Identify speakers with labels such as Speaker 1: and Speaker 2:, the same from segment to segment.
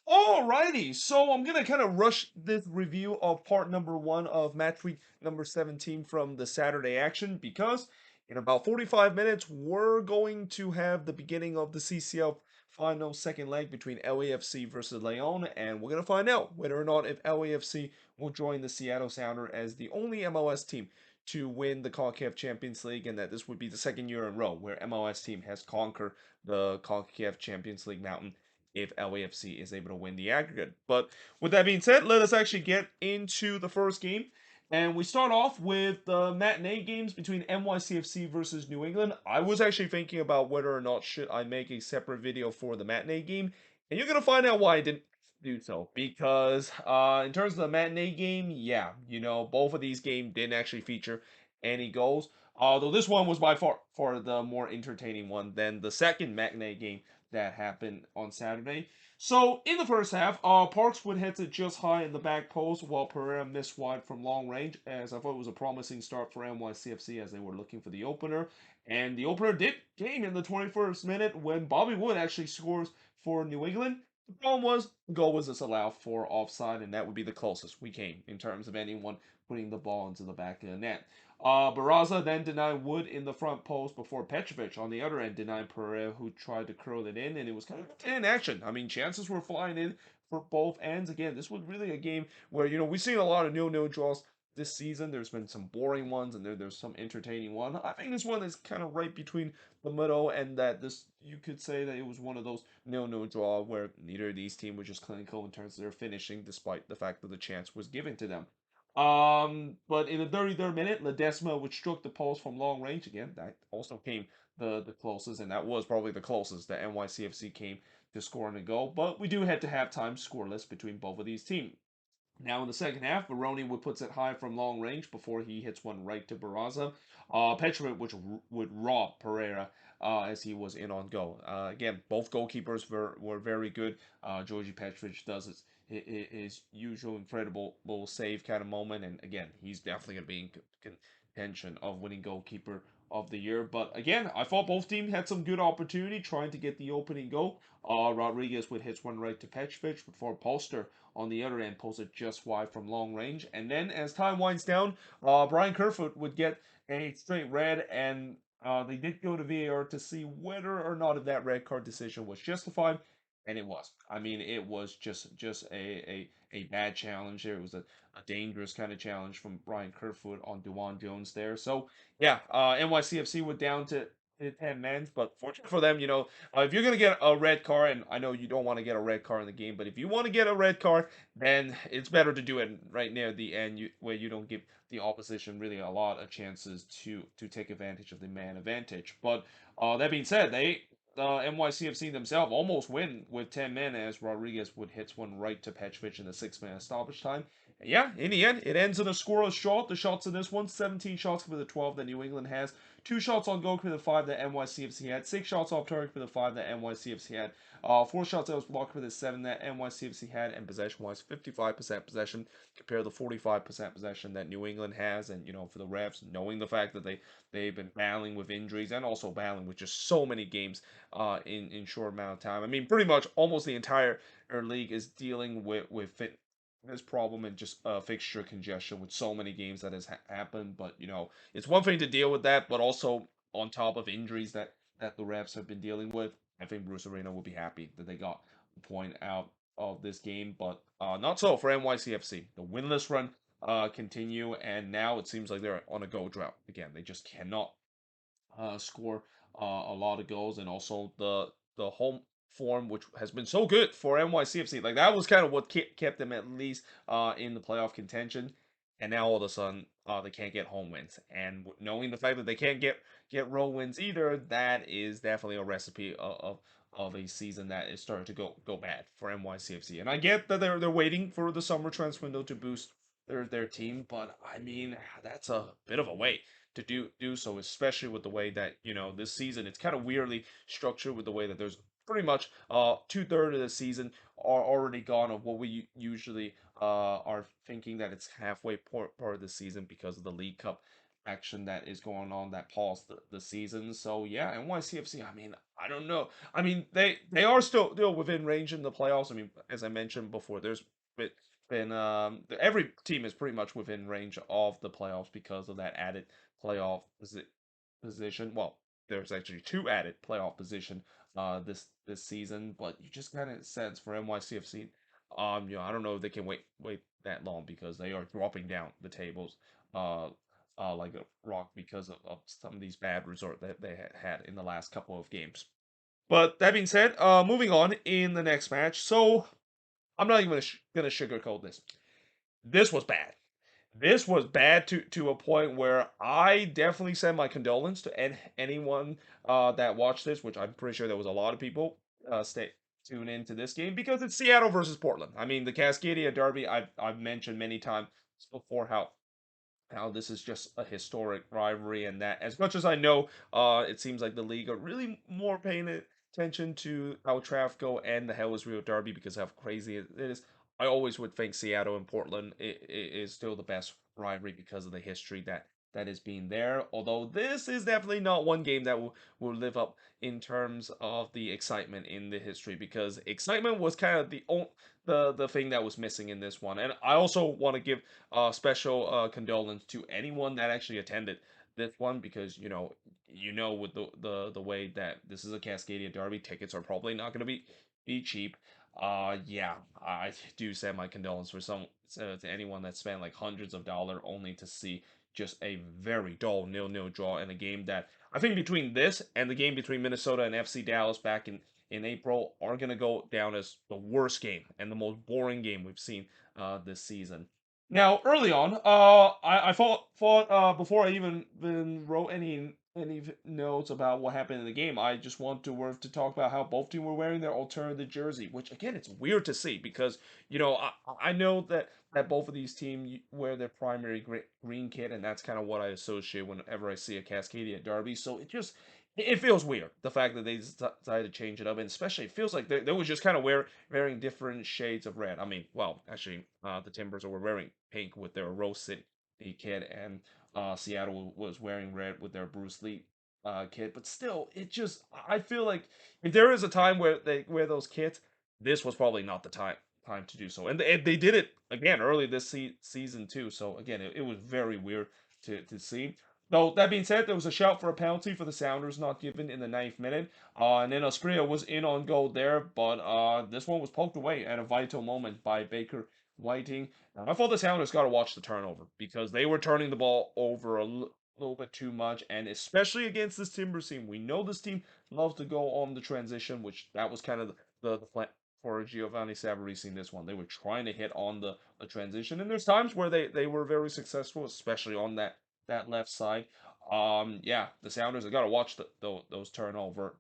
Speaker 1: Alrighty, so I'm gonna kind of rush this review of part number one of match week number 17 from the Saturday action because in about 45 minutes we're going to have the beginning of the CCL final second leg between LAFC versus Leon, and we're gonna find out whether or not if LAFC will join the Seattle Sounder as the only MLS team to win the CONCACAF Champions League, and that this would be the second year in a row where MLS team has conquered the CONCACAF Champions League mountain if LAFC is able to win the aggregate. But with that being said, let us actually get into the first game. And we start off with the matinee games between NYCFC versus New England. I was actually thinking about whether or not should I make a separate video for the matinee game. And you're going to find out why I didn't do so. Because in terms of the matinee game, yeah, both of these games didn't actually feature any goals. Although this one was by far the more entertaining one than the second matinee game that happened on Saturday. So in the first half, Parks would hit it just high in the back post while Pereira missed wide from long range, as I thought it was a promising start for NYCFC as they were looking for the opener. And the opener came in the 21st minute when Bobby Wood actually scores for New England. The problem was the goal was disallowed for offside, and that would be the closest we came in terms of anyone putting the ball into the back of the net. Barraza then denied Wood in the front post before Petrovic on the other end denied Pereira, who tried to curl it in, and it was kind of in action. I mean, chances were flying in for both ends. Again, this was really a game where, we've seen a lot of nil-nil draws this season. There's been some boring ones, and there's some entertaining one. I think this one is kind of right between the middle, and that this, you could say that it was one of those nil-nil draw where neither of these teams were just clinical in terms of their finishing, despite the fact that the chance was given to them. But in the 33rd minute, Ledesma, which struck the post from long range again, that also came the closest, and that was probably the closest that NYCFC came to scoring a goal. But we do head to halftime scoreless between both of these teams. Now in the second half, Baroni would puts it high from long range before he hits one right to Barraza. Petrovic, which would rob Pereira as he was in on goal. Again, both goalkeepers were very good. Georgi Petrovic does his usual incredible save kind of moment, and again, he's definitely going to be in contention of winning goalkeeper of the year. But again, I thought both teams had some good opportunity trying to get the opening goal. Rodriguez would hit one right to Petrovic before Polster on the other end posted just wide from long range. And then as time winds down, Brian Kerfoot would get a straight red, and they did go to VAR to see whether or not if that red card decision was justified, and it was. I mean, it was just a bad challenge there. It was a dangerous kind of challenge from Brian Kerfoot on Dewan Jones there. So yeah, NYCFC went down to 10 men, but fortunate for them, if you're gonna get a red card, and I know you don't want to get a red card in the game, but if you want to get a red card, then it's better to do it right near the end, where you don't give the opposition really a lot of chances to take advantage of the man advantage. But that being said, NYCFC themselves almost win with 10 men as Rodriguez would hit one right to Petrovic in the 6-minute stoppage time. And yeah, in the end, it ends in a scoreless shot. The shots in this one, 17 shots for the 12 that New England has, 2 shots on goal for the 5 that NYCFC had, 6 shots off target for the 5 that NYCFC had, 4 shots that was blocked for the 7 that NYCFC had, and possession-wise, 55% possession compared to 45% possession that New England has. And, for the refs, knowing the fact that they've been battling with injuries and also battling with just so many games in short amount of time. I mean, pretty much almost the entire league is dealing with this problem and just fixture congestion with so many games that has happened. But it's one thing to deal with that, but also on top of injuries that the refs have been dealing with. I think Bruce Arena will be happy that they got a point out of this game, but not so for NYCFC. The winless run continue, and now it seems like they're on a go drought again. They just cannot score a lot of goals, and also the home form, which has been so good for NYCFC. Like that was kind of what kept them at least in the playoff contention. And now all of a sudden, they can't get home wins. And knowing the fact that they can't get road wins either, that is definitely a recipe of a season that is starting to go bad for NYCFC. And I get that they're waiting for the summer transfer window to boost their team, but I mean that's a bit of a wait to do so, especially with the way that this season it's kind of weirdly structured with the way that there's pretty much 2/3 of the season are already gone of what we usually are thinking that it's halfway part of the season because of the League Cup action that is going on that paused the season. So yeah, NYCFC. I mean, I don't know. I mean, they are still within range in the playoffs. I mean, as I mentioned before, there's been every team is pretty much within range of the playoffs because of that added playoff position. Well, there's actually two added playoff position this season, but you just kind of sense for NYCFC. I don't know if they can wait that long because they are dropping down the tables. Uh, like a rock because of some of these bad resort that they had in the last couple of games. But that being said, moving on in the next match. So I'm not even gonna sugarcoat this. This was bad. This was bad to a point where I definitely send my condolence to anyone that watched this, which I'm pretty sure there was a lot of people stay tune into this game because it's Seattle versus Portland. I mean, the Cascadia Derby. I've mentioned many times before how this is just a historic rivalry, and that as much as I know, it seems like the league are really more paying attention to El Trafico and the Hell is Real Derby because of how crazy it is. I always would think Seattle and Portland is still the best rivalry because of the history that is being there. Although this is definitely not one game that will live up in terms of the excitement in the history because excitement was kind of the thing that was missing in this one. And I also want to give special condolence to anyone that actually attended this one because with the way that this is a Cascadia Derby, tickets are probably not going to be cheap. Yeah, I do send my condolence for to anyone that spent like hundreds of dollars only to see just a very dull 0-0 draw in a game that I think between this and the game between Minnesota and FC Dallas back in April are going to go down as the worst game and the most boring game we've seen this season. Now, early on, I thought before I even wrote any notes about what happened in the game, I just want to talk about how both teams were wearing their alternative jersey, which again, it's weird to see because I know that both of these teams wear their primary green kit, and that's kind of what I associate whenever I see a Cascadia Derby. So it feels weird the fact that they decided to change it up, and especially it feels like they was just kind of wearing different shades of red. I mean, well, actually, the Timbers were wearing pink with their Rose City kit, and Seattle was wearing red with their Bruce Lee kit. But still, I feel like if there is a time where they wear those kits, this was probably not the time to do so. And they did it again early this season too. So again, it was very weird to see. Though that being said, there was a shout for a penalty for the Sounders not given in the ninth minute. And then Aspria was in on goal there, but this one was poked away at a vital moment by Baker Whiting. Now, I thought the Sounders got to watch the turnover because they were turning the ball over a little bit too much, and especially against this Timbers team. We know this team loves to go on the transition, which that was kind of the plan for Giovanni Savarese in this one. They were trying to hit on the transition, and there's times where they were very successful, especially on that left side. Yeah, the Sounders have got to watch those turnover.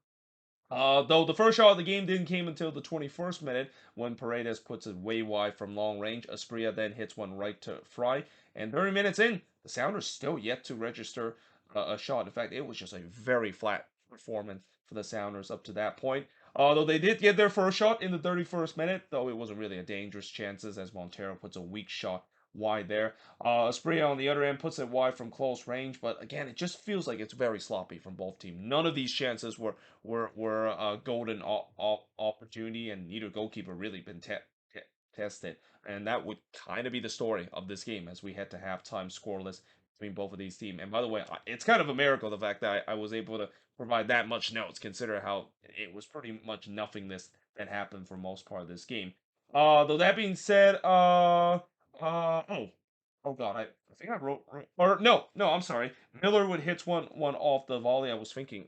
Speaker 1: Though the first shot of the game didn't came until the 21st minute when Paredes puts it way wide from long range. Aspria then hits one right to Fry, and 30 minutes in, the Sounders still yet to register a shot. In fact, it was just a very flat performance for the Sounders up to that point. Although they did get their first shot in the 31st minute, though it wasn't really a dangerous chances as Montero puts a weak shot wide there. Aspria on the other end puts it wide from close range, but again, it just feels like it's very sloppy from both teams. None of these chances were a golden opportunity, and neither goalkeeper really been tested. And that would kind of be the story of this game as we head to halftime scoreless between both of these teams. And by the way, it's kind of a miracle the fact that I was able to provide that much notes, consider how it was pretty much nothingness that happened for most part of this game. Though that being said, oh God, I think I or no, I'm sorry. Miller would hits one off the volley. I was thinking,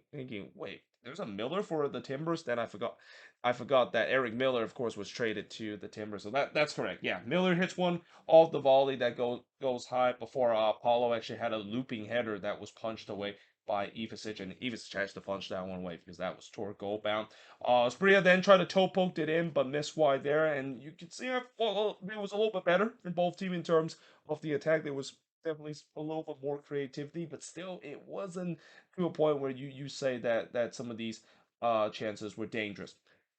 Speaker 1: wait, there's a Miller for the Timbers. Then I forgot that Eric Miller, of course, was traded to the Timbers. So that's correct. Yeah, Miller hits one off the volley that goes high before Paulo actually had a looping header that was punched away by Ivicic, and Ivicic has to punch that one away because that was toward goal bound. Spria then tried to toe poked it in, but missed wide there, and you can see it was a little bit better in both teams in terms of the attack. There was definitely a little bit more creativity, but still, it wasn't to a point where you say that some of these chances were dangerous.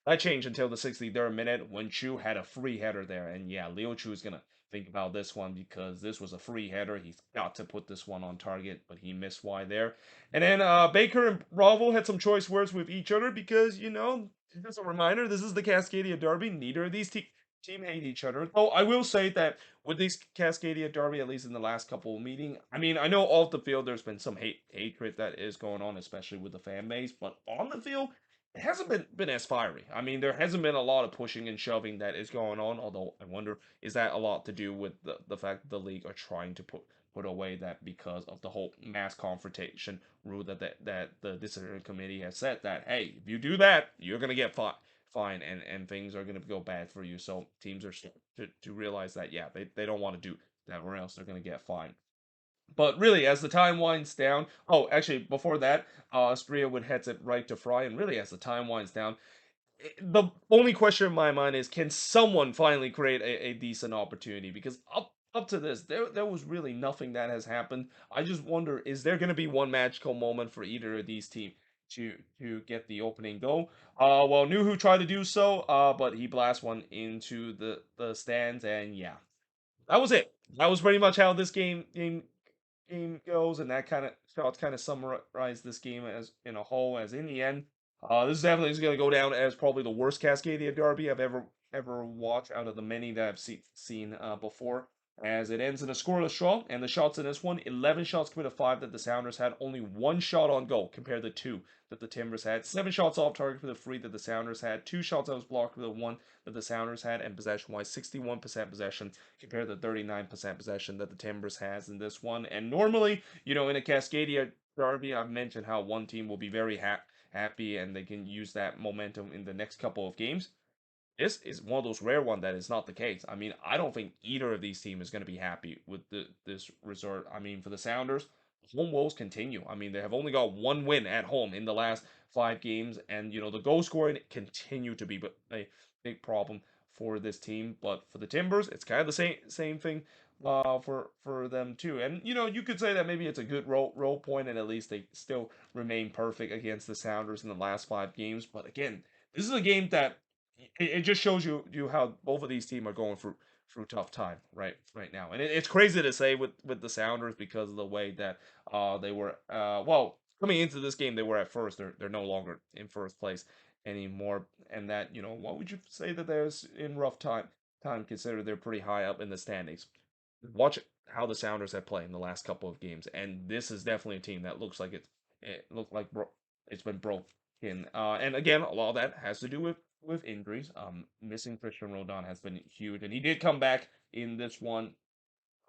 Speaker 1: That changed until the 63rd minute when Chu had a free header there. And yeah, Leo Chu is going to think about this one because this was a free header. He's got to put this one on target, but he missed wide there. And then Baker and Bravo had some choice words with each other because, just a reminder, this is the Cascadia Derby. Neither of these team hate each other. Though I will say that with these Cascadia Derby, at least in the last couple of meetings, I mean, I know off the field there's been some hatred that is going on, especially with the fan base, but on the field, it hasn't been as fiery. I mean, there hasn't been a lot of pushing and shoving that is going on. Although I wonder, is that a lot to do with the fact that the league are trying to put away that because of the whole mass confrontation rule that the disciplinary committee has said that, hey, if you do that, you're gonna get fine and things are gonna go bad for you. So teams are starting to realize that, yeah, they don't want to do that or else they're gonna get fined. But really, as the time winds down, oh, actually, before that, Spreawood heads it right to Fry, and really, as the time winds down, the only question in my mind is, can someone finally create a decent opportunity? Because up to this, there was really nothing that has happened. I just wonder, is there going to be one magical moment for either of these teams to get the opening goal? Well, Nuhu tried to do so, but he blast one into the stands, and yeah, that was it. That was pretty much how this game goes, and that kind of shots kind of summarize this game as in a whole. As in the end, this is definitely going to go down as probably the worst Cascadia derby I've ever watched out of the many that I've seen before. As it ends in a scoreless draw, and the shots in this one, 11 shots compared to 5 that the Sounders had, only 1 shot on goal compared to 2 that the Timbers had, 7 shots off target for the 3 that the Sounders had, 2 shots that was blocked for the 1 that the Sounders had, and possession-wise, 61% possession compared to 39% possession that the Timbers has in this one. And normally, in a Cascadia derby, I've mentioned how one team will be very happy and they can use that momentum in the next couple of games. This is one of those rare ones that is not the case. I mean, I don't think either of these teams is going to be happy with this result. I mean, for the Sounders, home woes continue. I mean, they have only got one win at home in the last 5 games, and the goal scoring continue to be a big problem for this team. But for the Timbers, it's kind of the same thing for them too. And you could say that maybe it's a good role point, and at least they still remain perfect against the Sounders in the last 5 games. But again, this is a game that it just shows you how both of these teams are going through tough time right now, and it's crazy to say with the Sounders because of the way that they were well, coming into this game they were at first. They're no longer in first place anymore, and that what would you say that there's in rough time considered they're pretty high up in the standings. Watch how the Sounders have played in the last couple of games, and this is definitely a team that looks like it looked like it's been broken. And again, a lot of that has to do with injuries. Missing Christian Rodon has been huge, and he did come back in this one,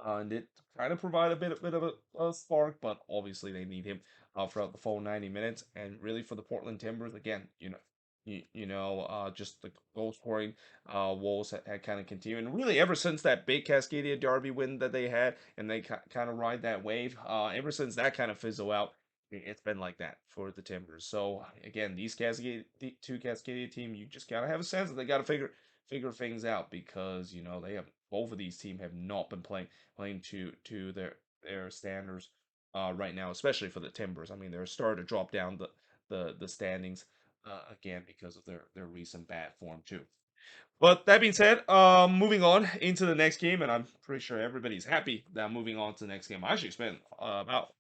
Speaker 1: and it kind of provide a bit of a spark. But obviously, they need him throughout the full 90 minutes. And really, for the Portland Timbers, again, just the goal scoring woes had kind of continued, and really ever since that big Cascadia Derby win that they had, and they kind of ride that wave. Ever since that kind of fizzle out, it's been like that for the Timbers. So again, the two Cascadia team, you just gotta have a sense that they gotta figure things out because they have both of these teams have not been playing to their standards right now, especially for the Timbers. I mean, they're starting to drop down the standings again because of their recent bad form too. But that being said, moving on into the next game, and I'm pretty sure everybody's happy that I'm moving on to the next game. I actually spent about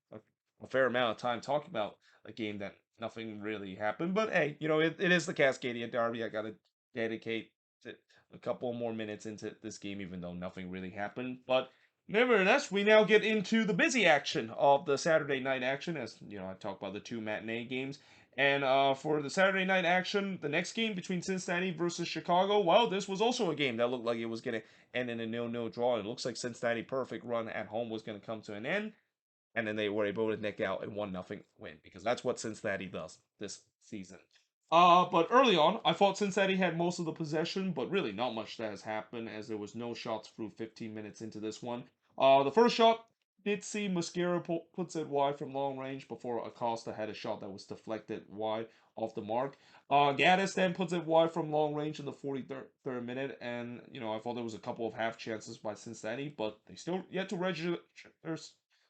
Speaker 1: a fair amount of time talking about a game that nothing really happened. But hey, it is the Cascadia Derby. I got to dedicate a couple more minutes into this game, even though nothing really happened. But nevertheless, we now get into the busy action of the Saturday night action. As I talked about the 2 matinee games. And for the Saturday night action, the next game between Cincinnati versus Chicago, well, this was also a game that looked like it was going to end in a 0-0 draw. It looks like Cincinnati perfect run at home was going to come to an end, and then they were able to nick out a 1-0 win because that's what Cincinnati does this season. But early on, I thought Cincinnati had most of the possession, but really not much that has happened as there was no shots through 15 minutes into this one. The first shot did see Mosquera puts it wide from long range before Acosta had a shot that was deflected wide off the mark. Gaddis then puts it wide from long range in the 43rd minute, and I thought there was a couple of half chances by Cincinnati, but they still yet to register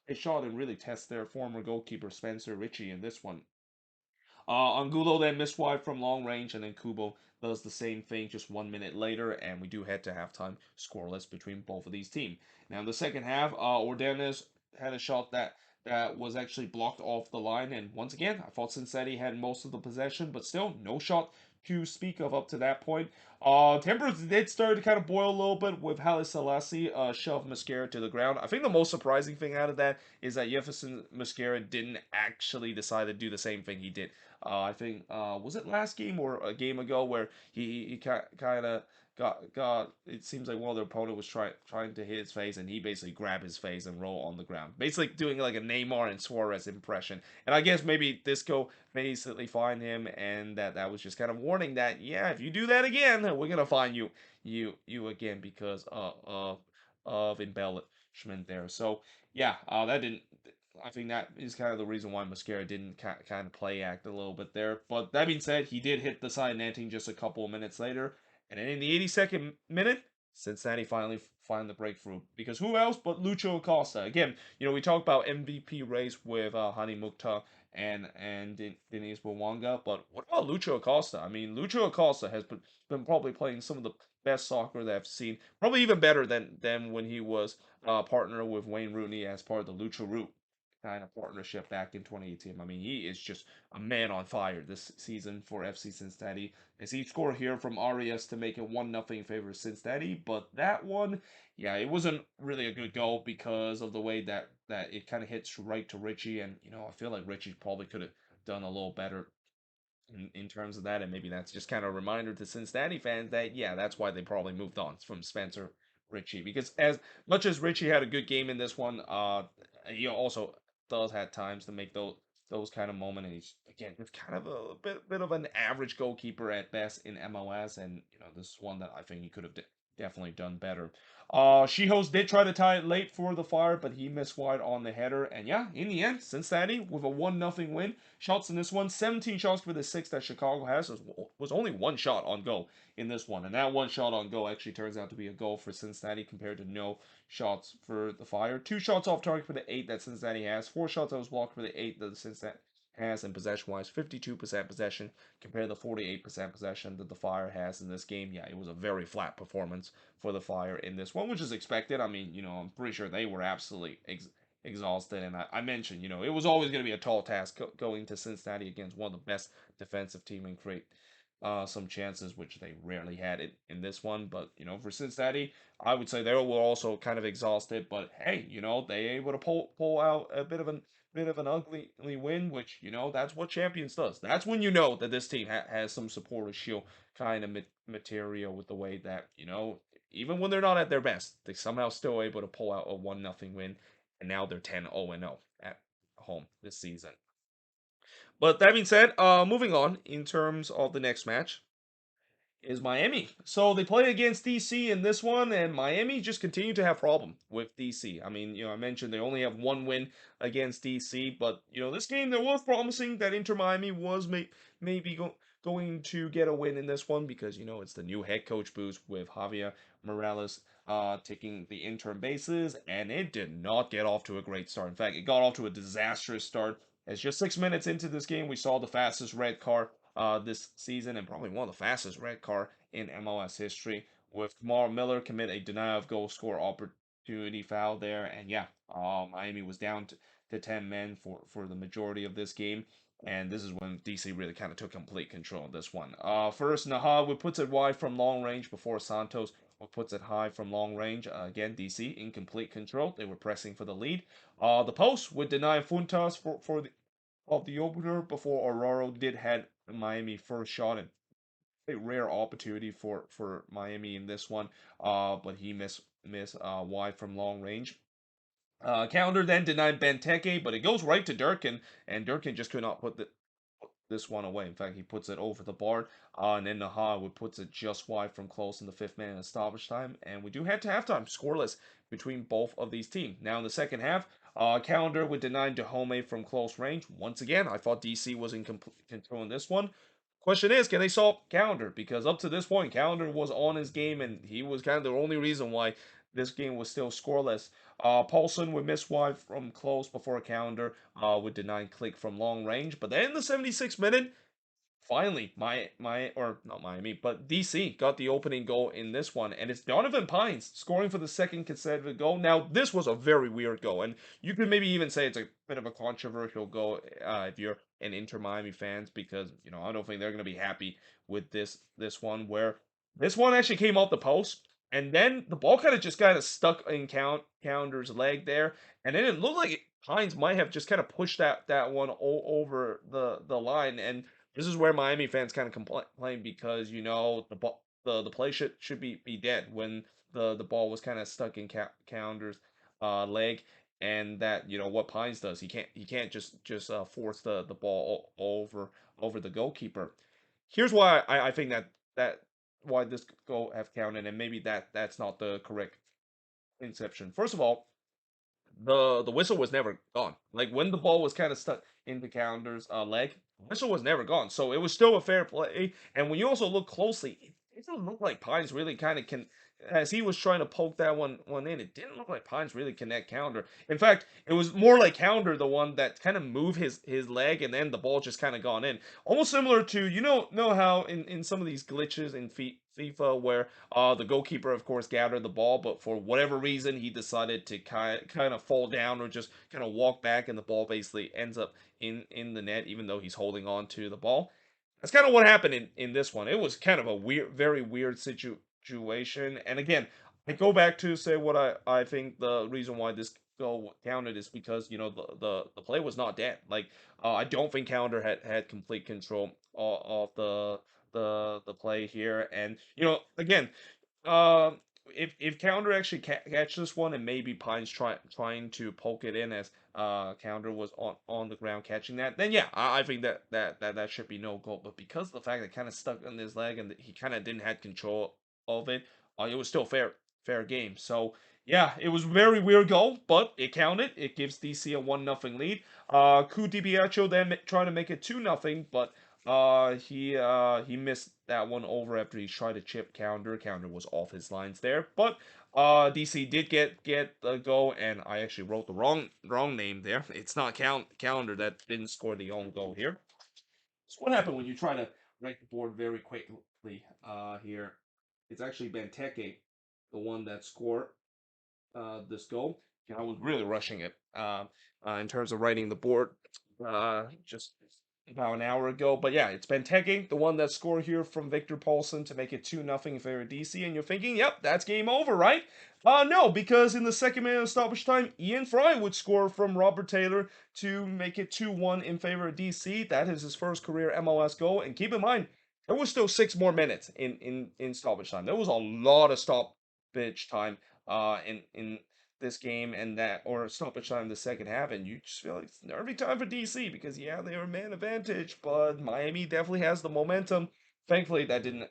Speaker 1: a shot and really test their former goalkeeper Spencer Ritchie in this one. Angulo then missed wide from long range, and then Kubo does the same thing just 1 minute later, and we do head to halftime scoreless between both of these teams. Now in the second half, Ordenes had a shot that was actually blocked off the line, and once again, I thought Cincinnati had most of the possession, but still no shot to speak of up to that point. Tempers did start to kind of boil a little bit with Haile Selassie shove Mascara to the ground. I think the most surprising thing out of that is that Jefferson Mascara didn't actually decide to do the same thing he did. I think was it last game or a game ago where he kind of got it seems like one of the opponent was trying to hit his face and he basically grabbed his face and roll on the ground, basically doing like a Neymar and Suarez impression. And I guess maybe Disco basically fined him, and that was just kind of warning that yeah, if you do that again, we're gonna fine you again because of embellishment there. So yeah, that didn't. I think that is kind of the reason why Mascara didn't kind of play act a little bit there. But that being said, he did hit the side netting just a couple of minutes later, and then in the 82nd minute, Cincinnati finally find the breakthrough. Because who else but Lucho Acosta? Again, we talked about MVP race with Hani Mukhtar and Denise Bwanga, but what about Lucho Acosta? I mean, Lucho Acosta has been probably playing some of the best soccer that I've seen, probably even better than when he was partner with Wayne Rooney as part of the Lucha Root kind of partnership back in 2018. I mean, he is just a man on fire this season for FC Cincinnati. As he scored here from Arias to make it 1-0 in favor of Cincinnati, but that one, yeah, it wasn't really a good goal because of the way that it kind of hits right to Richie, and I feel like Richie probably could have done a little better in terms of that, and maybe that's just kind of a reminder to Cincinnati fans that yeah, that's why they probably moved on from Spencer Richie, because as much as Richie had a good game in this one, he also does have times to make those kind of moments. And he's again just kind of a bit of an average goalkeeper at best in MLS, and this is one that I think he could have definitely done better. Shihoz did try to tie it late for the Fire, but he missed wide on the header. And yeah, in the end, Cincinnati with a 1-0 win. Shots in this one, 17 shots for the 6 that Chicago has. Was only one shot on goal in this one. And that one shot on goal actually turns out to be a goal for Cincinnati compared to no shots for the Fire. 2 shots off target for the 8 that Cincinnati has. 4 shots that was blocked for the 8 that the Cincinnati has, and possession-wise, 52% possession compared to the 48% possession that the Fire has in this game. Yeah, it was a very flat performance for the Fire in this one, which is expected. I mean, I'm pretty sure they were absolutely exhausted, and I mentioned, it was always going to be a tall task going to Cincinnati against one of the best defensive team and create some chances, which they rarely had it in this one. But for Cincinnati, I would say they were also kind of exhausted. But hey, they able to pull out a bit of an ugly win, which that's what champions does. That's when that this team has some supporter shield kind of material with the way that even when they're not at their best, they somehow still able to pull out a 1-0 win, and now they're 10-0 at home this season. But that being said, moving on in terms of the next match is Miami. So they play against DC in this one, and Miami just continue to have problem with DC. I mean, I mentioned they only have one win against DC, but this game there was promising that Inter Miami was maybe going to get a win in this one because it's the new head coach boost with Javier Morales taking the interim bases, and it did not get off to a great start. In fact, it got off to a disastrous start. As just 6 minutes into this game, we saw the fastest red card this season, and probably one of the fastest red card in MLS history, with Kamar Miller commit a denial of goal score opportunity foul there. And yeah, Miami was down to 10 men for the majority of this game. And this is when DC really kind of took complete control of this one. First, Naha would puts it wide from long range before Santos puts it high from long range. Again, DC in complete control. They were pressing for the lead. The post would deny Funtas for the opener before Aurora did had Miami first shot, and a rare opportunity for Miami in this one. But he miss wide from long range. Calendar then denied Benteke, but it goes right to Durkin, and Durkin just could not put this one away. In fact, he puts it over the bar, and then Naha puts it just wide from close in the 5th minute of stoppage time, and we do head to halftime, scoreless between both of these teams. Now in the second half, Calendar would deny Dahome from close range. Once again, I thought DC was in complete control in this one. Question is, can they stop Calendar? Because up to this point, Calendar was on his game, and he was kind of the only reason why this game was still scoreless. Paulson would miss wide from close before Calendar would deny Click from long range. But then in the 76th minute, finally, or not Miami, but DC got the opening goal in this one, and it's Donovan Pines scoring for the second consecutive goal. Now, this was a very weird goal, and you could maybe even say it's a bit of a controversial goal if you're an Inter Miami fans, because I don't think they're going to be happy with this one, where this one actually came off the post, and then the ball kind of stuck in Counter's leg there, and then it looked like Hines might have just kind of pushed that one over the line, and this is where Miami fans kind of complain because the ball the play should be dead when the ball was kind of stuck in Counter's leg, and that what Pines does, he can't just force the ball over the goalkeeper. Here's why I think that why this goal have counted, and maybe that's not the correct inception. First of all, the whistle was never gone. Like when the ball was kind of stuck in the Counter's leg, the whistle was never gone. So it was still a fair play. And when you also look closely, it didn't look like Pines really kind of can. As he was trying to poke that one in, it didn't look like Pines really connect Counter. In fact, it was more like Counter the one that kind of moved his leg, and then the ball just kind of gone in. Almost similar to know how in some of these glitches in FIFA where the goalkeeper, of course, gathered the ball, but for whatever reason, he decided to kind of fall down or just kind of walk back, and the ball basically ends up in the net, even though he's holding on to the ball. That's kind of what happened in this one. It was kind of a very weird situation. And again, I go back to say what I think the reason why this goal counted is because the play was not dead. Like I don't think Counter had complete control of the play here, and again, uh, if Counter actually catch this one, and maybe Pines trying to poke it in as Counter was on the ground catching that, then yeah, I think that should be no goal. But because of the fact that it kind of stuck on his leg and he kind of didn't have control of it, it was still fair game. So yeah, it was very weird goal, but it counted. It gives DC a 1-0 lead. Ku DiBiagio then trying to make it 2-0, but he missed that one over after he tried to chip Counter. Counter was off his lines there, but DC did get the goal, and I actually wrote the wrong name there. It's not Counter that didn't score the own goal here. So what happened when you try to rank the board very quickly here? It's actually Benteke, the one that scored this goal. I was really rushing it in terms of writing the board just about an hour ago. But yeah, it's Benteke, the one that scored here from Victor Paulson to make it 2-0 in favor of DC. And you're thinking, yep, that's game over, right? No, because in the second minute of stoppage time, Ian Fry would score from Robert Taylor to make it 2-1 in favor of DC. That is his first career MLS goal. And keep in mind, there was still 6 more minutes in stoppage time. There was a lot of stoppage time in this game, and that or stoppage time in the second half, and you just feel like it's nervy time for DC because yeah, they are man advantage, but Miami definitely has the momentum. Thankfully, that didn't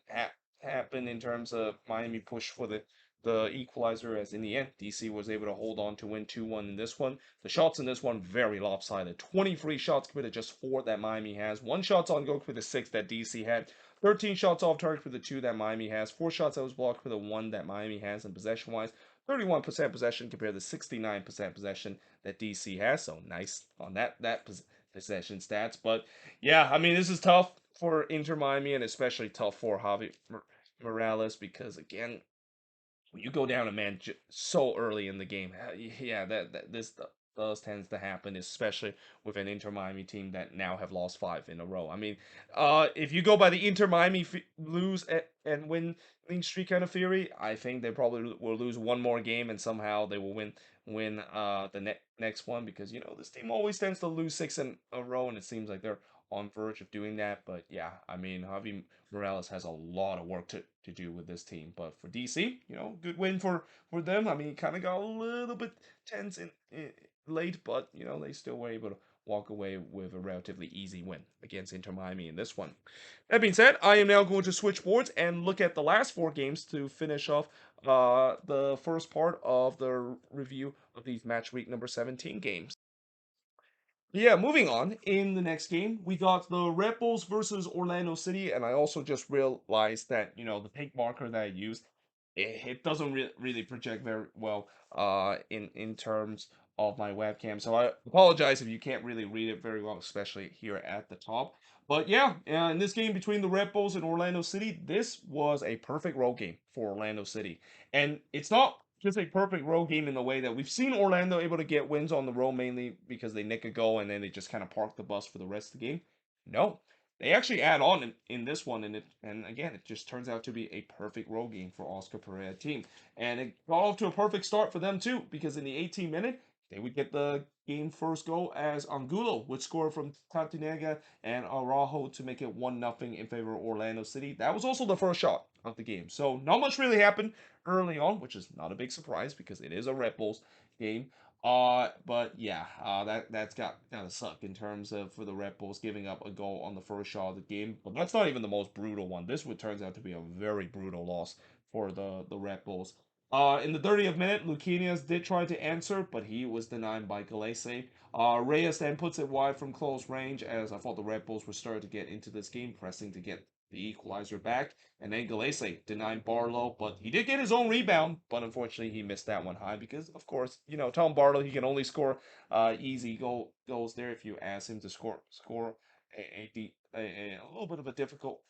Speaker 1: happen in terms of Miami push for the equalizer, as in the end, DC was able to hold on to win 2-1 in this one. The shots in this one, very lopsided. 23 shots compared to just 4 that Miami has. 1 shots on goal for the 6 that DC had. 13 shots off target for the 2 that Miami has. 4 shots that was blocked for the 1 that Miami has. And possession-wise, 31% possession compared to 69% possession that DC has. So nice on that possession stats. But yeah, I mean, this is tough for Inter Miami, and especially tough for Javi Morales, because again, when you go down a man so early in the game, yeah, that this does tends to happen, especially with an Inter Miami team that now have lost 5 in a row. I mean, if you go by the Inter Miami lose and win streak kind of theory, I think they probably will lose one more game and somehow they will win the next one, because this team always tends to lose 6 in a row, and it seems like they're on verge of doing that. But yeah, I mean, Javi Morales has a lot of work to do with this team. But for DC, good win for them. I mean, kind of got a little bit tense in late, but they still were able to walk away with a relatively easy win against Inter Miami in this one. That being said, I am now going to switch boards and look at the last 4 games to finish off the first part of the review of these match week number 17 games. Yeah, moving on. In the next game, we got the Red Bulls versus Orlando City, and I also just realized that, the pink marker that I used it doesn't really project very well in terms of my webcam. So I apologize if you can't really read it very well, especially here at the top. But yeah, in this game between the Red Bulls and Orlando City, this was a perfect road game for Orlando City. And it's not just a perfect road game in the way that we've seen Orlando able to get wins on the road mainly because they nick a goal and then they just kind of park the bus for the rest of the game. No, they actually add on in this one, and again, it just turns out to be a perfect road game for Oscar Pereira team, and it got off to a perfect start for them too, because in the 18th minute they would get the game first goal as Angulo would score from Tantinega and Araujo to make it 1-0 in favor of Orlando City. That was also the first shot of the game, so not much really happened early on, which is not a big surprise because it is a Red Bulls game. But yeah, that's gotta suck in terms of for the Red Bulls giving up a goal on the first shot of the game. But that's not even the most brutal one. This would turns out to be a very brutal loss for the Red Bulls. In the 30th minute, Luquinhas did try to answer, but he was denied by Galese. Reyes then puts it wide from close range, as I thought the Red Bulls were starting to get into this game, pressing to get the equalizer back. And then Galese denied Barlow, but he did get his own rebound, but unfortunately he missed that one high because, of course, Tom Barlow, he can only score easy goals there if you ask him to score a little bit of a difficult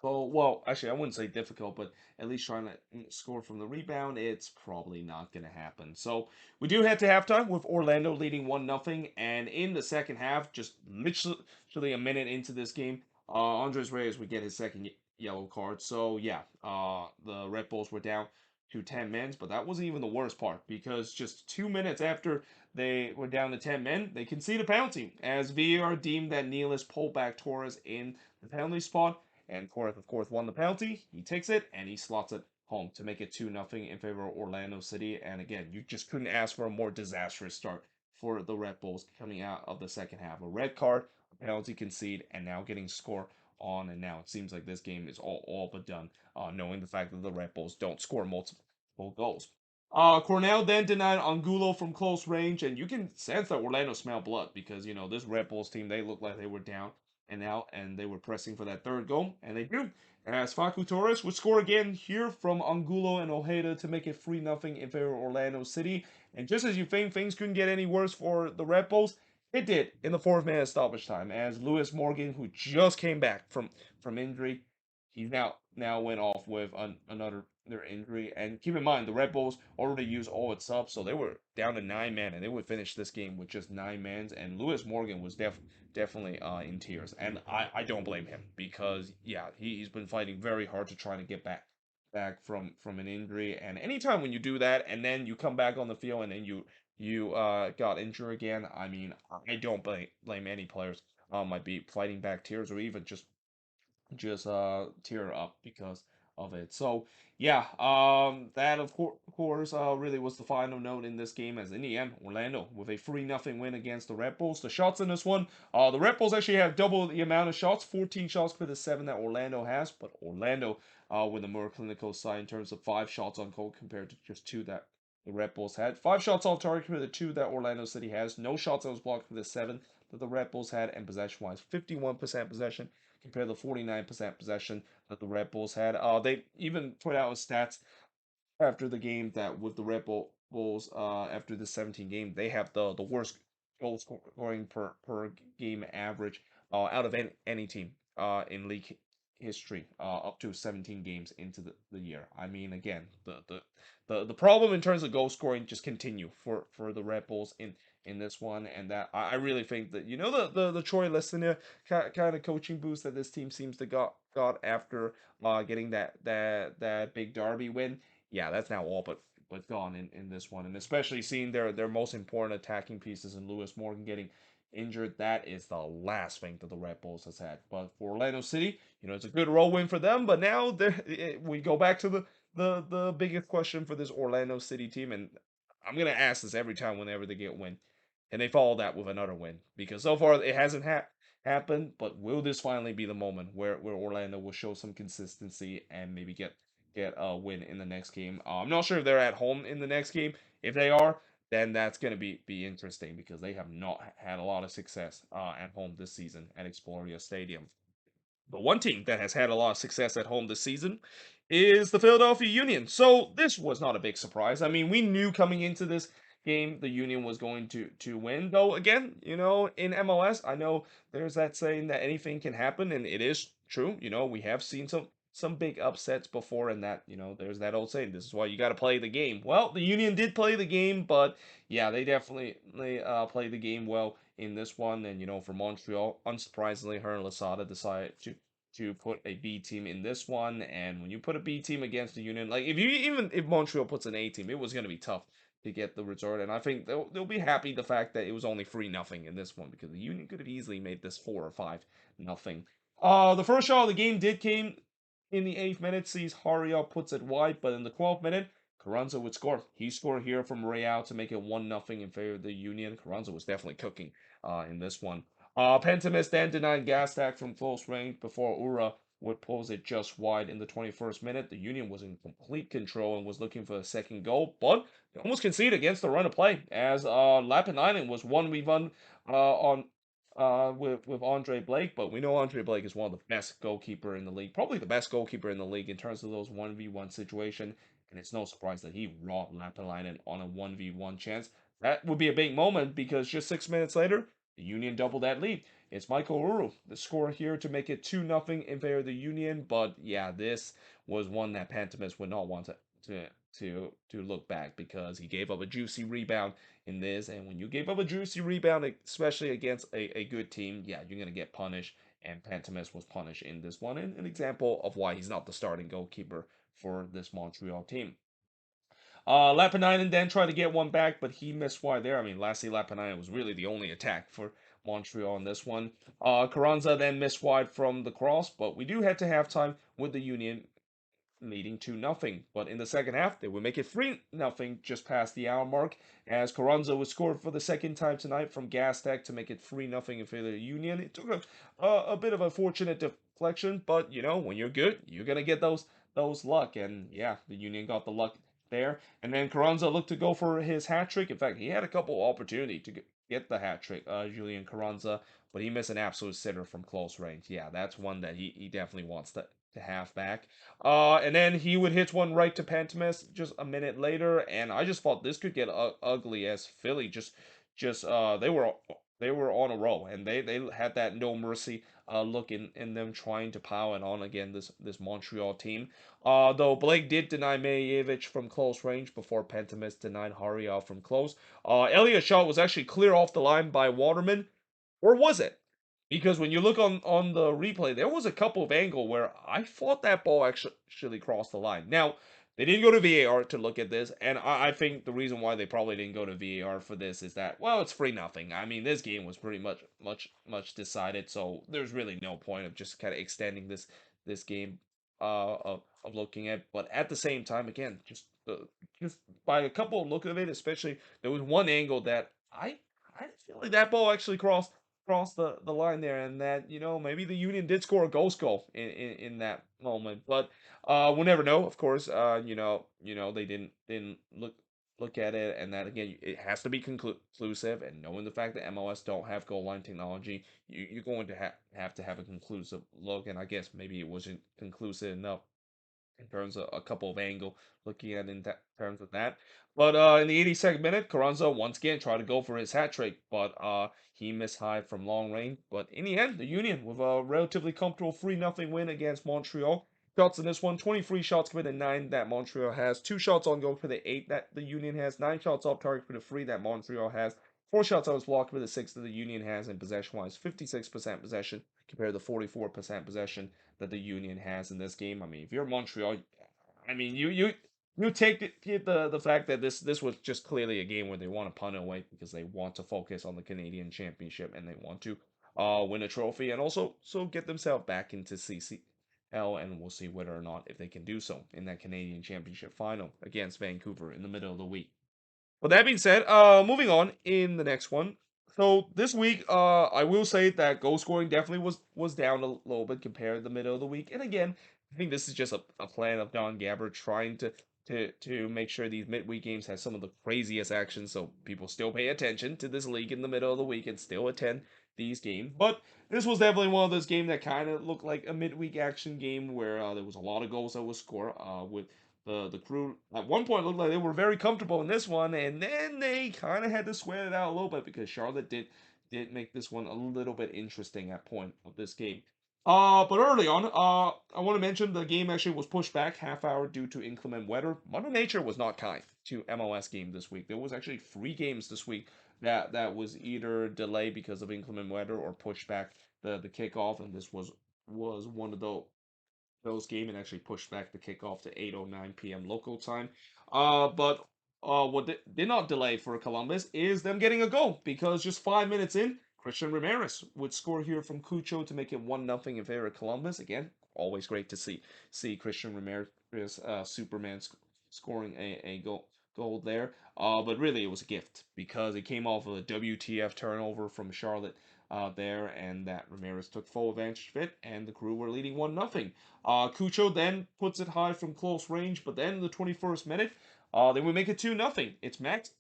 Speaker 1: goal. Well, actually, I wouldn't say difficult, but at least trying to score from the rebound, it's probably not going to happen. So we do head to halftime with Orlando leading 1-0, and in the second half, just literally a minute into this game, Andres Reyes would get his second yellow card. So yeah, the Red Bulls were down to 10 men, but that wasn't even the worst part because just 2 minutes after they were down to 10 men, they conceded a penalty as VAR deemed that Nealis pulled back Torres in the penalty spot, and Torres, of course, won the penalty. He takes it and he slots it home to make it 2-0 in favor of Orlando City. And again, you just couldn't ask for a more disastrous start for the Red Bulls coming out of the second half. A red card, a penalty concede, and now getting score on. And now it seems like this game is all but done, knowing the fact that the Red Bulls don't score multiple goals. Cornell then denied Angulo from close range, and you can sense that Orlando smelled blood because this Red Bulls team, they looked like they were down and out, and they were pressing for that third goal, and they do. As Facu Torres would score again here from Angulo and Ojeda to make it 3-0 in favor of Orlando City. And just as you think things couldn't get any worse for the Red Bulls, it did in the fourth minute stoppage time, as Lewis Morgan, who just came back from injury, he's now went off with another injury. And keep in mind, the Red Bulls already used all its subs, so they were down to 9 men, and they would finish this game with just 9 men. And Lewis Morgan was definitely in tears, and I don't blame him because yeah, he's been fighting very hard to try to get back from an injury. And anytime when you do that, and then you come back on the field, and then you got injured again, I mean, I don't blame any players. Might be fighting back tears or even just tear up because of it. So yeah, that of course really was the final note in this game. As in the end, Orlando with a 3-0 win against the Red Bulls. The shots in this one, the Red Bulls actually have double the amount of shots, 14 shots for the 7 that Orlando has, but Orlando with a more clinical side in terms of 5 shots on goal compared to just 2 that the Red Bulls had. 5 shots on target for the 2 that Orlando City has. No shots that was blocked for the 7 that the Red Bulls had, and possession-wise, 51% possession compared to 49% possession that the Red Bulls had. They even put out stats after the game that with the Red Bulls after the 17 game, they have the worst goal scoring per game average out of any team in league history up to 17 games into the year. I mean, again, the problem in terms of goal scoring just continue for the Red Bulls in this one, and that I really think that the Troy Listener kind of coaching boost that this team seems to got after getting that big derby win, yeah, that's now all but gone in this one, and especially seeing their most important attacking pieces in Lewis Morgan getting injured, that is the last thing that the Red Bulls has had. But for Orlando City, it's a good roll win for them. But now we go back to the biggest question for this Orlando City team, and I'm gonna ask this every time whenever they get a win, and they follow that with another win because so far it hasn't happened. But will this finally be the moment where Orlando will show some consistency and maybe get a win in the next game? I'm not sure if they're at home in the next game. If they are, then that's going to be interesting because they have not had a lot of success at home this season at Exploria Stadium. the one team that has had a lot of success at home this season is the Philadelphia Union. So this was not a big surprise. I mean, we knew coming into this game the Union was going to win. Though again, in MLS, I know there's that saying that anything can happen, and it is true. We have seen some big upsets before, and that there's that old saying, this is why you got to play the game. Well, the Union did play the game, but yeah, they definitely played the game well in this one. And for Montreal, unsurprisingly, Hernan Losada decided to put a B team in this one. And when you put a B team against the Union, like even if Montreal puts an A team, it was going to be tough to get the result. And I think they'll be happy the fact that it was only 3-0 in this one, because the Union could have easily made this 4 or 5-0. The first shot of the game did came in the 8th minute. Sees Haria puts it wide, but in the 12th minute, Carranza would score. He scored here from Real to make it 1-0 in favor of the Union. Carranza was definitely cooking in this one. Pentimus then denied Gastak from close range before Ura would pose it just wide in the 21st minute. The Union was in complete control and was looking for a second goal, but they almost conceded against the run of play, as Lapinainen was 1v1 on with Andre Blake. But we know Andre Blake is one of the best goalkeeper in the league, probably the best goalkeeper in the league in terms of those 1v1 situation. And it's no surprise that he robbed Lapinainen on a 1v1 chance. That would be a big moment, because just 6 minutes later, the Union doubled that lead. It's Michael Uru, the score here to make it 2-0 in favor of the Union. But yeah, this was one that Pantomis would not want to look back, because he gave up a juicy rebound in this. And when you gave up a juicy rebound, especially against a good team, yeah, you're gonna get punished. And Pantomis was punished in this one. And an example of why he's not the starting goalkeeper for this Montreal team. Lapinainen then tried to get one back, but he missed wide there. I mean, lastly, Lapinainen was really the only attack for Montreal in this one. Carranza then missed wide from the cross, but we do head to halftime with the Union leading 2-0. But in the second half, they would make it 3-0 just past the hour mark, as Carranza was scored for the second time tonight from Gastek to make it 3-0 in favor of the Union. It took a bit of a fortunate deflection, but when you're good, you're gonna get those luck. And yeah, the Union got the luck there. And then Carranza looked to go for his hat trick. In fact, he had a couple opportunity to get the hat trick, Julian Carranza, but he missed an absolute sitter from close range. Yeah, that's one that he definitely wants to have back. And then he would hit one right to Pantomis just a minute later, and I just thought this could get ugly, as Philly just they were on a roll, and they had that no mercy look in them trying to pile it on again this Montreal team. Though Blake did deny Mejevic from close range before Pantomis denied Hariel from close. Elliot Shaw was actually clear off the line by Waterman, or was it? Because when you look on the replay, there was a couple of angle where I thought that ball actually crossed the line. Now, they didn't go to VAR to look at this, and I think the reason why they probably didn't go to VAR for this is that, well, it's 3-0. I mean, this game was pretty much decided, so there's really no point of just kind of extending this game of looking at. But at the same time, again, just by a couple of look of it, especially there was one angle that I feel like that ball actually crossed the line there, and that maybe the Union did score a ghost goal in that moment. But we'll never know, of course. They didn't look at it, and that again, it has to be conclusive. And knowing the fact that MLS don't have goal line technology, you're going to have to have a conclusive look. And I guess maybe it wasn't conclusive enough in terms of a couple of angle looking at in terms of that. But in the 82nd minute, Carranza once again tried to go for his hat trick, but he missed high from long range. But in the end, the Union with a relatively comfortable 3-0 win against Montreal. Shots in this one, 23 shots committed, 9 that Montreal has, 2 shots on goal for the 8 that the Union has, 9 shots off target for the 3 that Montreal has, 4 shots on his block for the 6 that the Union has, and possession-wise, 56% possession compared to 44% possession that the Union has in this game. I mean, if you're Montreal, I mean, you take the fact that this was just clearly a game where they want to punt away, because they want to focus on the Canadian Championship, and they want to win a trophy, and also get themselves back into CCL, and we'll see whether or not if they can do so in that Canadian Championship final against Vancouver in the middle of the week. With that being said, moving on in the next one. So this week, I will say that goal scoring definitely was down a little bit compared to the middle of the week. And again, I think this is just a plan of Don Gabber trying to make sure these midweek games have some of the craziest actions, so people still pay attention to this league in the middle of the week and still attend these games. But this was definitely one of those games that kind of looked like a midweek action game where there was a lot of goals that was scored. With the Crew at one point looked like they were very comfortable in this one, and then they kind of had to sweat it out a little bit because Charlotte did make this one a little bit interesting at point of this game. But early on, I want to mention the game actually was pushed back half hour due to inclement weather. Mother Nature was not kind to MLS game this week. There was actually 3 games this week that was either delayed because of inclement weather or pushed back the kickoff, and this was one of those game and actually pushed back the kickoff to 8:09 p.m. local time. But what did not delay for Columbus is them getting a goal because just 5 minutes in, Christian Ramirez would score here from Cucho to make it 1-0 in favor of Columbus. Again, always great to see Christian Ramirez, Superman, scoring a goal there. But really, it was a gift because it came off of a WTF turnover from Charlotte there, and that Ramirez took full advantage of it, and the Crew were leading 1-0. Cucho then puts it high from close range, but then in the 21st minute, they would make it 2-0. It's Max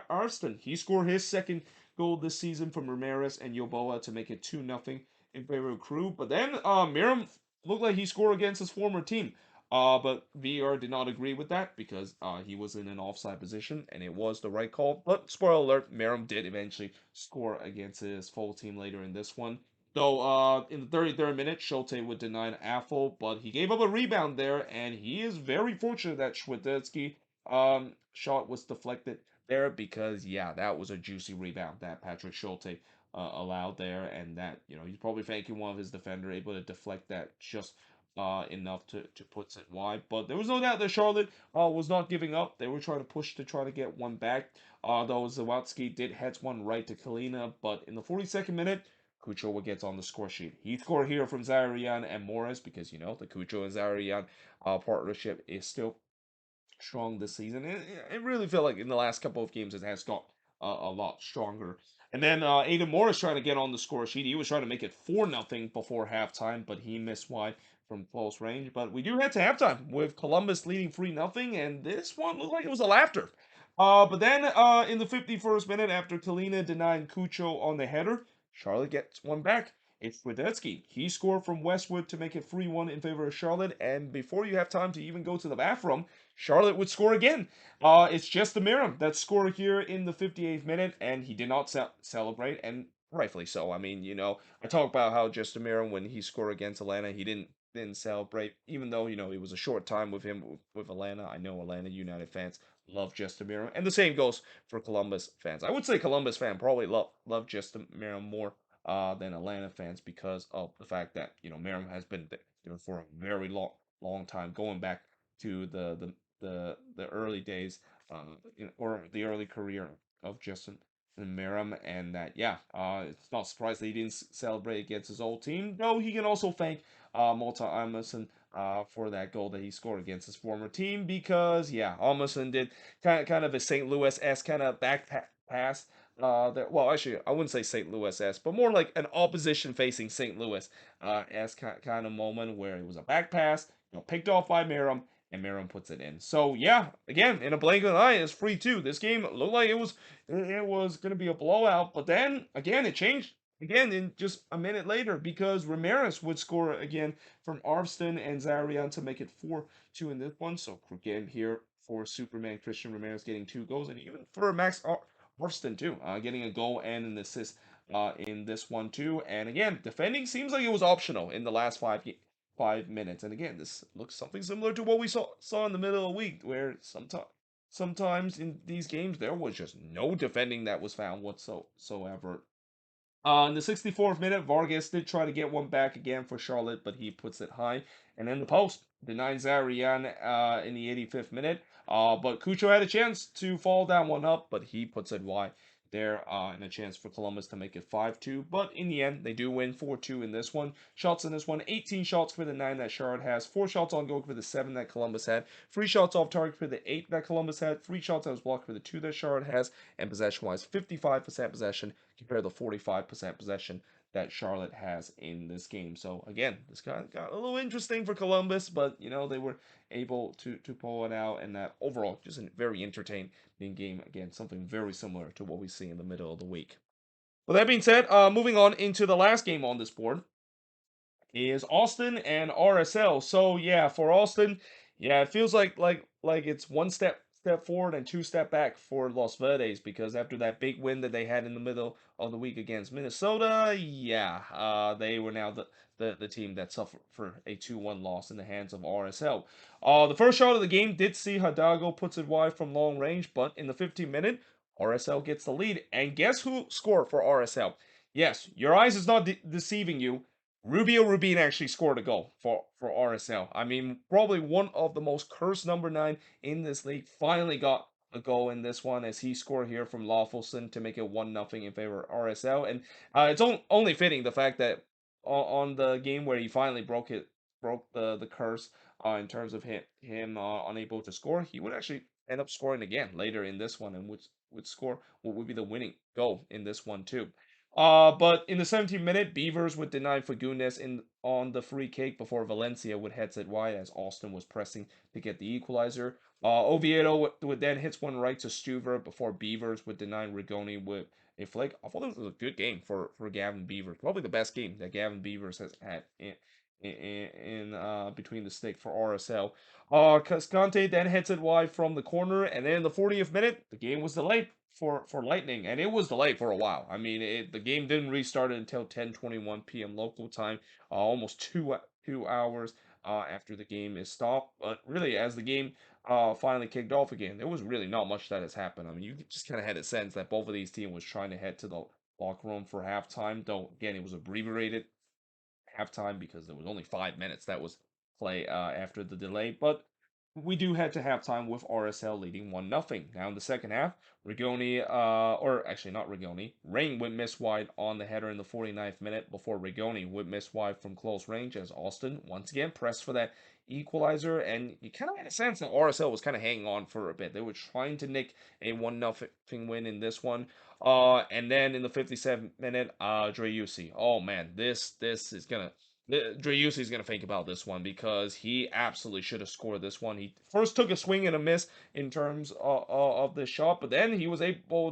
Speaker 1: Arston. He scored his second goal this season from Ramirez and Yoboa to make it 2-0 in favor of Crew. But then Miram looked like he scored against his former team. But VR did not agree with that because he was in an offside position and it was the right call. But spoiler alert, Miram did eventually score against his full team later in this one. Though in the 33rd minute, Schulte would deny an Affle, but he gave up a rebound there, and he is very fortunate that Schwadetsky shot was deflected there because yeah, that was a juicy rebound that Patrick Schulte allowed there, and that he's probably thanking one of his defender able to deflect that just enough to put it wide. But there was no doubt that Charlotte was not giving up. They were trying to push to try to get one back. Though Zawadzki did head one right to Kalina, but in the 42nd minute, Kucho gets on the score sheet. He scored here from Zarian and Morris because the Kucho and Zarian partnership is still strong this season. It really felt like in the last couple of games it has got a lot stronger. And then Aiden Morris trying to get on the score sheet. He was trying to make it 4-0 before halftime, but he missed wide from close range. But we do head to halftime with Columbus leading 3-0, and this one looked like it was a laughter. But then in the 51st minute, after Kalina denying Cucho on the header, Charlotte gets one back. It's Radetsky. He scored from Westwood to make it 3-1 in favor of Charlotte. And before you have time to even go to the bathroom, Charlotte would score again. It's just the Miram that scored here in the 58th minute, and he did not celebrate, and rightfully so. I mean, I talk about how just Miram when he scored against Atlanta, he didn't celebrate, even though it was a short time with him with Atlanta. I know Atlanta United fans love Justin Miram, and the same goes for Columbus fans. I would say Columbus fan probably love Justin Miram more than Atlanta fans because of the fact that Miram has been there for a very long time, going back to the early days, or the early career of Justin Miram, and that it's not surprised that he didn't celebrate against his old team. No, he can also thank Malta Almerson for that goal that he scored against his former team because Almerson did kind of a St. Louis-esque kind of back pass. Well, actually, I wouldn't say St. Louis-esque, but more like an opposition-facing St. Louis esque kind of moment where it was a back pass, picked off by Miram, and Miram puts it in. So yeah, again, in a blink of an eye, it's 3-2. This game looked like it was gonna be a blowout, but then again it changed again in just a minute later because Ramirez would score again from Arvston and Zarian to make it 4-2 in this one. So again here for Superman Christian Ramirez getting 2 goals, and even for Max Arvston too, getting a goal and an assist in this one too. And again, defending seems like it was optional in the last 5 minutes. And again, this looks something similar to what we saw in the middle of the week, where sometimes in these games there was just no defending that was found whatsoever. In the 64th minute, Vargas did try to get one back again for Charlotte, but he puts it high. And then the post denies Zarian in the 85th minute. But Cucho had a chance to fall that one up, but he puts it wide there, and a chance for Columbus to make it 5-2. But in the end, they do win 4-2 in this one. Shots in this one, 18 shots for the 9 that Charlotte has, 4 shots on goal for the 7 that Columbus had, 3 shots off target for the 8 that Columbus had, 3 shots that was blocked for the 2 that Charlotte has, and possession-wise, 55% possession compared to 45% possession that Charlotte has in this game. So again, this got a little interesting for Columbus, but they were able to pull it out, and that overall just a very entertaining game. Again, something very similar to what we see in the middle of the week. With that being said, moving on into the last game on this board is Austin and RSL. So yeah, for Austin, yeah, it feels like it's one step forward and two-step back for Los Verdes because after that big win that they had in the middle of the week against Minnesota, yeah, they were now the team that suffered for a 2-1 loss in the hands of RSL. The first shot of the game did see Hidalgo puts it wide from long range, but in the 15th minute, RSL gets the lead. And guess who scored for RSL? Yes, your eyes is not deceiving you. Rubio Rubin actually scored a goal for RSL. I mean, probably one of the most cursed number 9 in this league. Finally got a goal in this one as he scored here from Lawfulson to make it 1-0 in favor of RSL. And it's only fitting the fact that on the game where he finally broke the curse in terms of him unable to score, he would actually end up scoring again later in this one and would score what would be the winning goal in this one too. But in the 17th minute, Beavers would deny Fagundes in on the free kick before Valencia would head it wide as Austin was pressing to get the equalizer. Oviedo would then hits one right to Stuver before Beavers would deny Rigoni with a flick. I thought this was a good game for Gavin Beavers. Probably the best game that Gavin Beavers has had in between the stick for RSL. Cascante then hits it wide from the corner, and then in the 40th minute, the game was delayed for Lightning, and it was delayed for a while. I mean, the game didn't restart until 10:21 p.m. local time, almost two hours after the game is stopped. But really, as the game finally kicked off again, there was really not much that has happened. I mean, you just kind of had a sense that both of these teams was trying to head to the locker room for halftime. Though again, it was abbreviated halftime because there was only 5 minutes that was play after the delay. But we do head to halftime with RSL leading 1-0. Now in the second half, Rigoni, or actually not Rigoni, Rain would miss wide on the header in the 49th minute before Rigoni would miss wide from close range as Austin once again pressed for that equalizer. And you kind of had a sense that RSL was kind of hanging on for a bit. They were trying to nick a 1-0 win in this one. And then in the 57th minute, Dreyusi. Oh man, this is gonna Dreyusi is gonna think about this one because he absolutely should have scored this one. He first took a swing and a miss in terms of the shot, but then he was able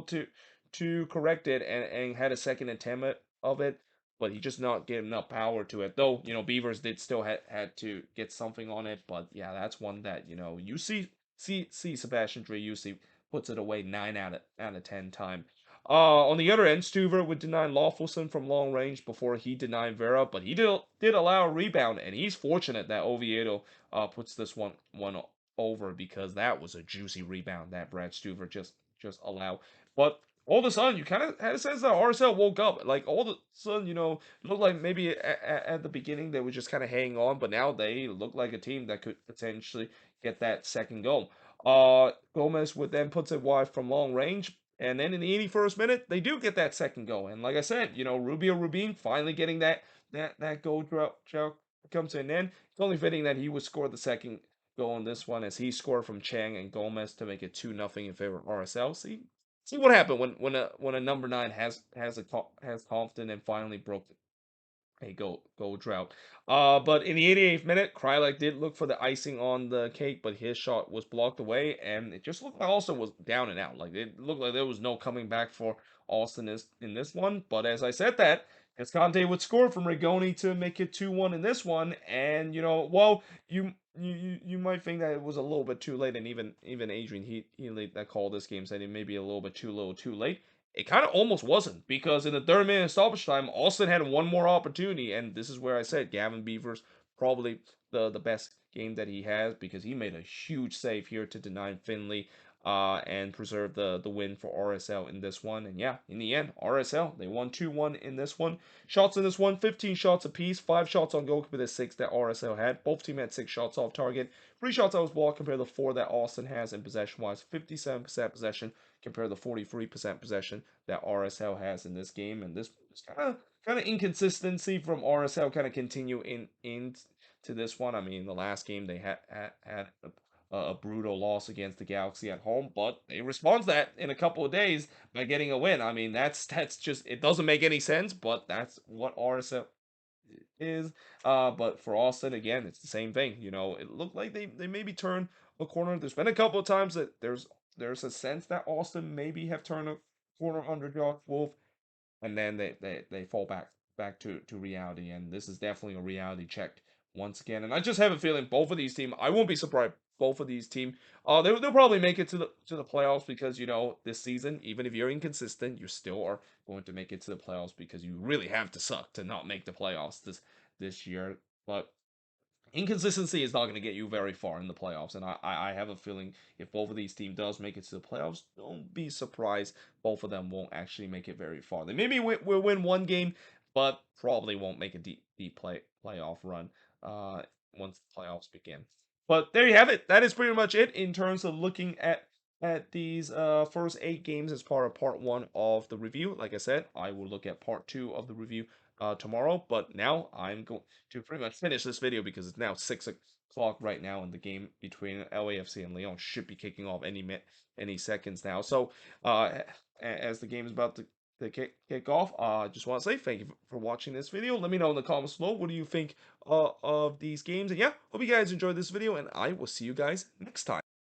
Speaker 1: to correct it and had a second attempt of it, but he just not get enough power to it. Though Beavers did still had to get something on it, but yeah, that's one that you see Sebastian Dreyusi puts it away 9 out of 10 time. On the other end, Stuver would deny Lawfulson from long range before he denied Vera, but he did allow a rebound, and he's fortunate that Oviedo puts this one over because that was a juicy rebound that Brad Stuver just allowed. But all of a sudden, you kind of had a sense that RSL woke up. Like all of a sudden, it looked like maybe at the beginning they were just kind of hanging on, but now they look like a team that could potentially get that second goal. Gomez would then puts it wide from long range. And then in the 81st minute, they do get that second goal. And like I said, Rubio Rubin finally getting that goal drought comes to an end. It's only fitting that he would score the second goal in this one as he scored from Chang and Gomez to make it 2-0 in favor of RSL. See what happened when a number 9 has confidence and finally broke a goal drought. But in the 88th minute, Krylak did look for the icing on the cake, but his shot was blocked away, and it just looked like Austin was down and out. Like it looked like there was no coming back for Austin in this one. But as I said that, Escante would score from Rigoni to make it 2-1 in this one, and well, you might think that it was a little bit too late, and even Adrian he that called this game said it may be a little bit too little too late. It kind of almost wasn't because in the third minute stoppage time, Austin had one more opportunity, and this is where I said Gavin Beavers probably the best game that he has because he made a huge save here to deny Finley and preserve the win for RSL in this one. And yeah, in the end, RSL they won 2-1 in this one. Shots in this one, 15 shots apiece, 5 shots on goal compared to 6 that RSL had. Both teams had 6 shots off target, 3 shots out of blocked compared to 4 that Austin has, and possession-wise, 57% possession compared to 43% possession that RSL has in this game. And this kind of inconsistency from RSL kind of continue in to this one. I mean, the last game they had a brutal loss against the Galaxy at home, but they respond to that in a couple of days by getting a win. I mean, that's just it doesn't make any sense, but that's what RSL is. But for Austin, again, it's the same thing. It looked like they maybe turned a corner. There's been a couple of times that there's a sense that Austin maybe have turned a corner under Josh Wolf. and then they fall back to reality. And this is definitely a reality check once again. And I just have a feeling both of these teams, I won't be surprised. Both of these teams, they'll probably make it to the playoffs because this season, even if you're inconsistent, you still are going to make it to the playoffs because you really have to suck to not make the playoffs this year. But inconsistency is not going to get you very far in the playoffs, and I have a feeling if both of these teams does make it to the playoffs, don't be surprised both of them won't actually make it very far. They maybe will win one game, but probably won't make a deep playoff run once the playoffs begin. But there you have it. That is pretty much it in terms of looking at these first 8 games as part of part 1 of the review. Like I said, I will look at part 2 of the review tomorrow. But now I'm going to pretty much finish this video because it's now 6 o'clock right now, and the game between LAFC and Lyon should be kicking off any seconds now. So as the game is about to kick off, I just want to say thank you for watching this video. Let me know in the comments below what do you think of these games. And yeah, hope you guys enjoyed this video, and I will see you guys next time.